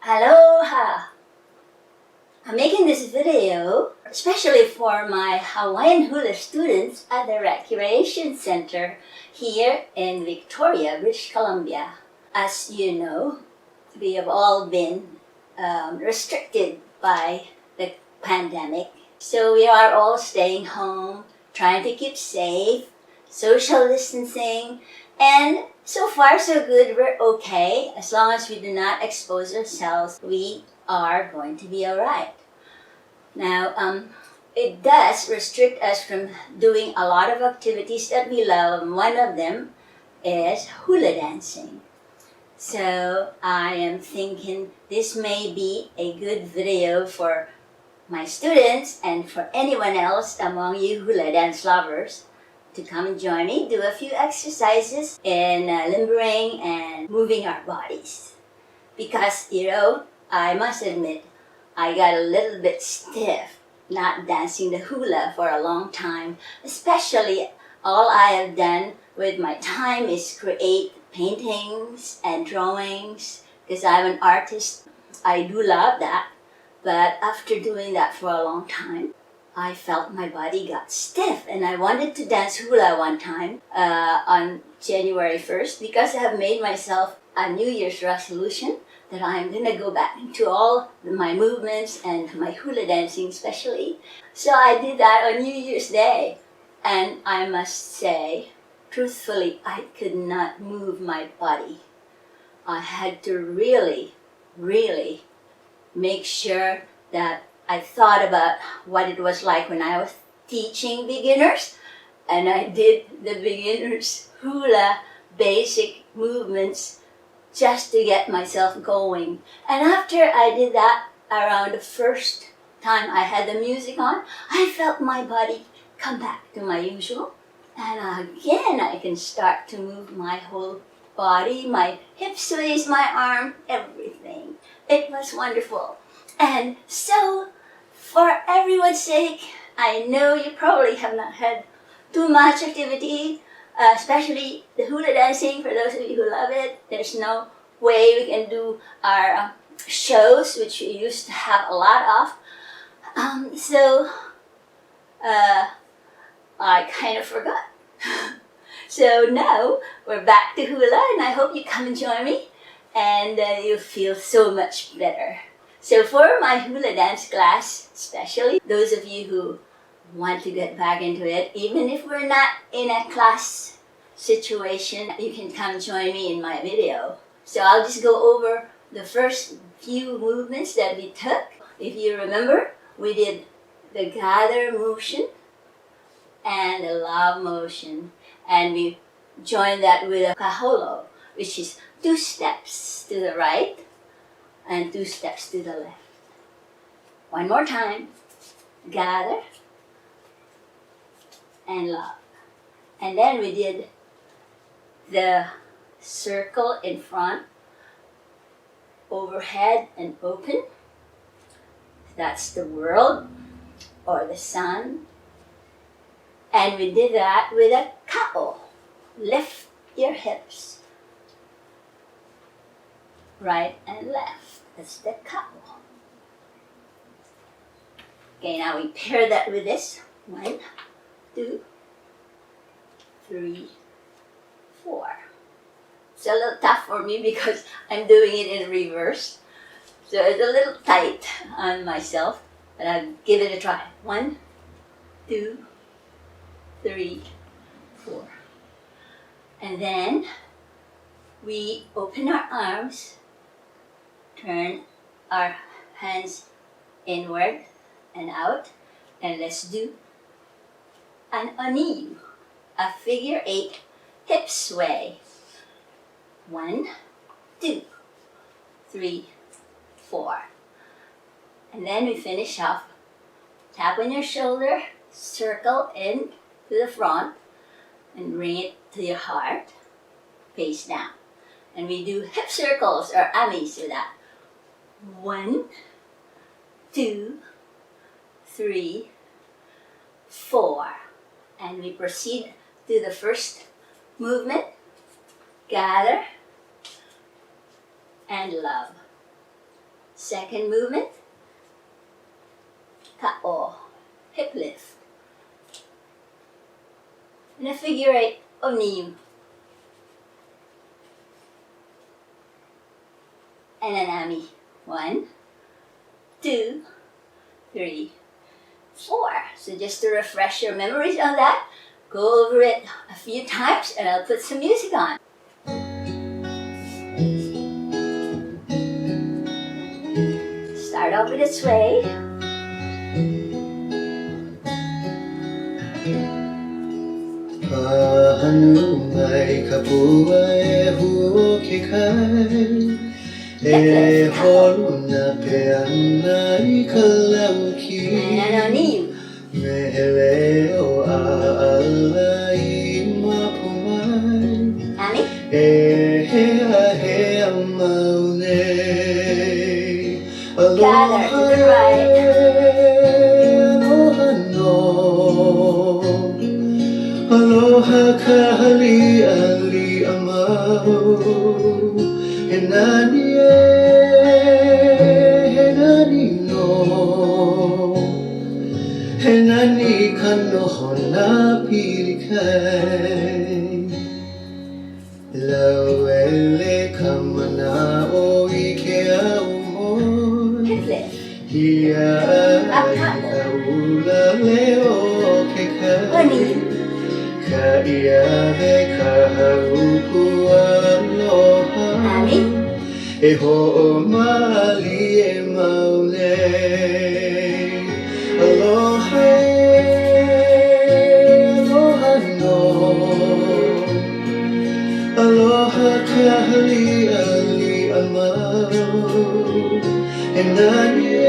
Aloha! I'm making this video especially for my Hawaiian hula students at the Recreation Center here in Victoria, British Columbia. As you know, we have all been restricted by the pandemic. So we are all staying home, trying to keep safe, social distancing, and so far so good, we're okay. As long as we do not expose ourselves, we are going to be alright. Now, it does restrict us from doing a lot of activities that we love. One of them is hula dancing. So I am thinking this may be a good video for my students and for anyone else among you hula dance lovers to come and join me, do a few exercises in limbering and moving our bodies. Because, I must admit, I got a little bit stiff not dancing the hula for a long time. Especially, all I have done with my time is create paintings and drawings, because I'm an artist. I do love that. But after doing that for a long time, I felt my body got stiff, and I wanted to dance hula one time on January 1st because I have made myself a New Year's resolution that I'm going to go back into all my movements and my hula dancing especially. So I did that on New Year's Day, and I must say, truthfully, I could not move my body. I had to really, really make sure that I thought about what it was like when I was teaching beginners, and I did the beginners hula basic movements just to get myself going. And after I did that, around the first time I had the music on, I felt my body come back to my usual, and again I can start to move my whole body, my hips, waist, my arm, everything. It was wonderful. And so, for everyone's sake, I know you probably have not had too much activity, especially the hula dancing. For those of you who love it, there's no way we can do our shows, which we used to have a lot of. So I kind of forgot. So now we're back to hula, and I hope you come and join me, and you'll feel so much better. So for my hula dance class, especially those of you who want to get back into it, even if we're not in a class situation, you can come join me in my video. So I'll just go over the first few movements that we took. If you remember, we did the gather motion and the love motion, and we joined that with a kaholo, which is 2 steps to the right and 2 steps to the left. One more time. Gather and love. And then we did the circle in front, overhead and open. That's the world or the sun. And we did that with a kao. Lift your hips. Right and left. That's the kao. Okay, now we pair that with this. 1, 2, 3, 4. It's a little tough for me because I'm doing it in reverse. So it's a little tight on myself, but I'll give it a try. 1, 2, 3, 4. And then we open our arms, turn our hands inward and out, and let's do an oniu, a figure 8 hip sway. 1, 2, 3, 4. And then we finish off. Tap on your shoulder, circle in to the front, and bring it to your heart, face down. And we do hip circles or amis with that. 1, 2, 3, 4. And we proceed to the first movement, gather, and love. Second movement, Kaholo, hip lift. And a figure 8, oniu. And an ami. 1, 2, 3, 4. So just to refresh your memories on that, go over it a few times and I'll put some music on. Start off with a sway. Hanungai kapua huoke kai holuna peana ikalauki meheleo alai mapumai hea maune Gather to the right. Aloha kahali ali amau Henani henani no Henani kanohona pilikai Lauele kamana o ike aumoy Hia Hula leo kekai Ka'ia ve kaharuku aloha E ho'omali e maule Aloha aloha no Aloha kahali ali amau E nani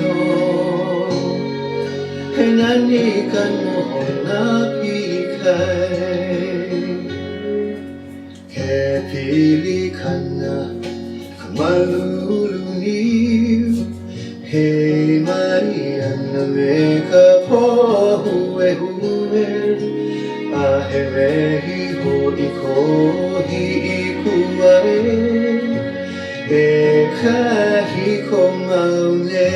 no Henani kanohona pilikai Ke pili kana kamalulu niu Hei mariana me ka pohue hue Ahe rehi ho I kohi I kuae E kahi ko maune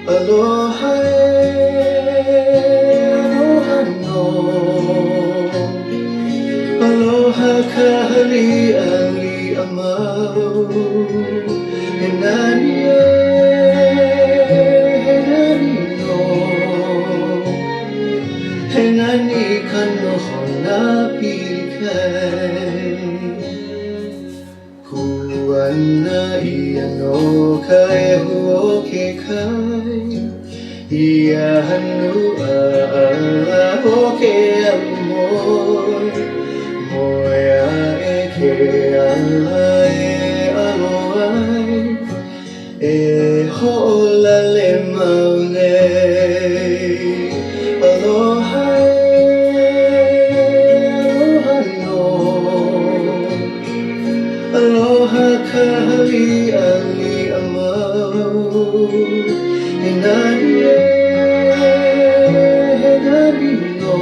Aloha aloha no Aloha kahali ali amau Henani no Henani kanohona pilikai Kuana ia no ka e huoke kai Ia hanu ala hoke amoy Moea e ke ala e aloai E ho'ola le maunei Aloha aloha no Aloha kahali ali amau Henani no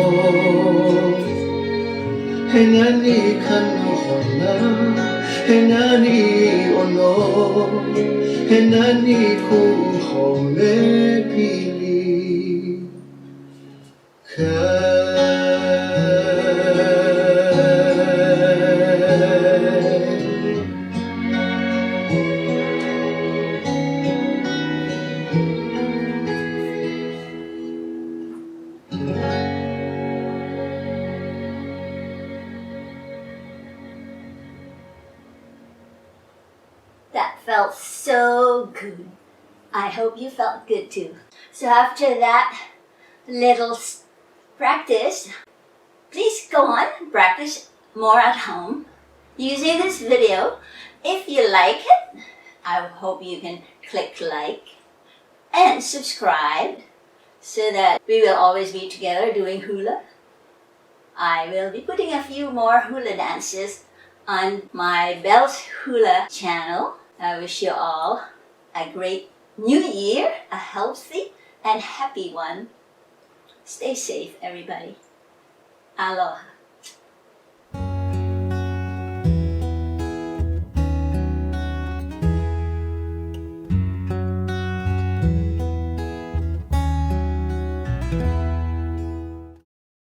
Henani kanohona Henani ono Henani kuhome pili That felt so good. I hope you felt good too. So after that little practice, please go on, practice more at home using this video. If you like it, I hope you can click like and subscribe so that we will always be together doing hula. I will be putting a few more hula dances on my Belle's Hula channel. I wish you all a great new year, a healthy and happy one. Stay safe, everybody. Aloha.